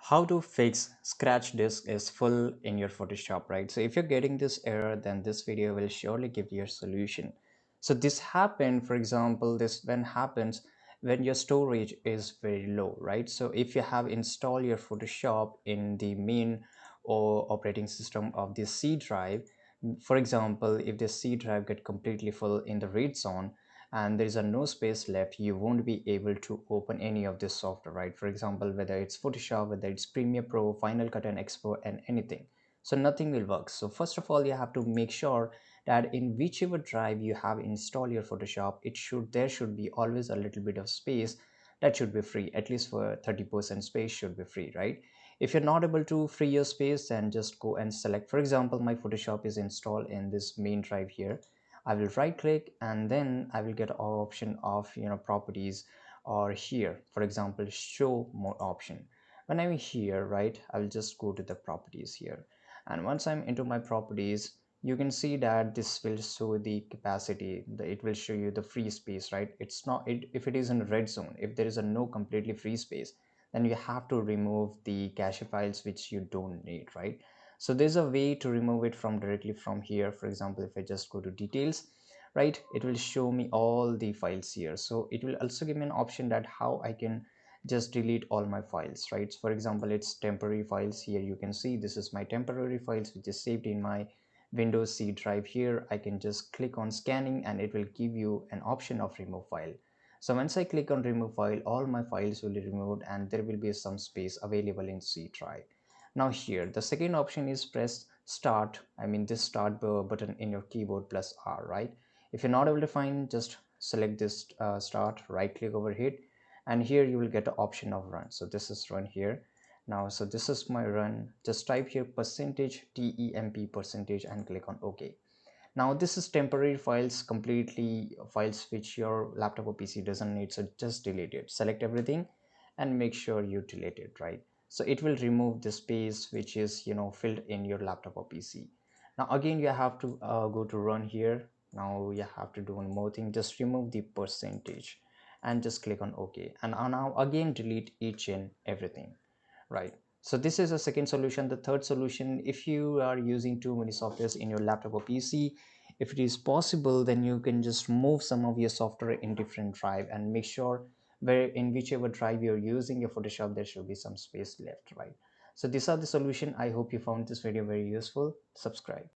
How to fix scratch disk is full in your Photoshop, right? So if you're getting this error, then this video will surely give you a solution. So this happen, for example, this when happens when your storage is very low, right? So if you have installed your Photoshop in the main or operating system of the C drive, for example, if the C drive get completely full in the read zone, and there is a no space left, you won't be able to open any of this software, right? For example, whether it's Photoshop, whether it's Premiere Pro, Final Cut and Expo, and anything. So nothing will work. So first of all, you have to make sure that in whichever drive you have installed your Photoshop, there should be always a little bit of space that should be free. At least for 30% space should be free, right? If you're not able to free your space, then just go and select. For example, my Photoshop is installed in this main drive here. I will right click and then I will get an option of properties, or here for example show more option. When I'm here, right, I will just go to the properties here, and once I'm into my properties, you can see that this will show the capacity. It will show you the free space, right? It's not it if it is in red zone, if there is a no completely free space, then you have to remove the cache files which you don't need, right? So there's a way to remove it from directly from here. For example, if I just go to details, right, it will show me all the files here. So it will also give me an option that how I can just delete all my files, right? So for example, it's temporary files. Here you can see this is my temporary files which is saved in my Windows C drive. Here I can just click on scanning and it will give you an option of remove file. So once I click on remove file, all my files will be removed and there will be some space available in C drive. Now here the second option is press start, I mean this start button in your keyboard plus R, right? If you're not able to find, just select this start, right click over it, and here you will get the option of run. So this is run here. Now so this is my run. Just type here percentage temp percentage and click on OK. Now this is temporary files, completely files which your laptop or PC doesn't need, so just delete it. Select everything and make sure you delete it, right? So it will remove the space which is filled in your laptop or PC. Now again you have to go to run here. Now you have to do one more thing, just remove the percentage and just click on OK, and now again delete each and everything, right? So this is a second solution. The third solution, if you are using too many softwares in your laptop or PC, if it is possible, then you can just move some of your software in different drive and make sure where in whichever drive you're using your Photoshop, there should be some space left, right? So these are the solution. I hope you found this video very useful. Subscribe.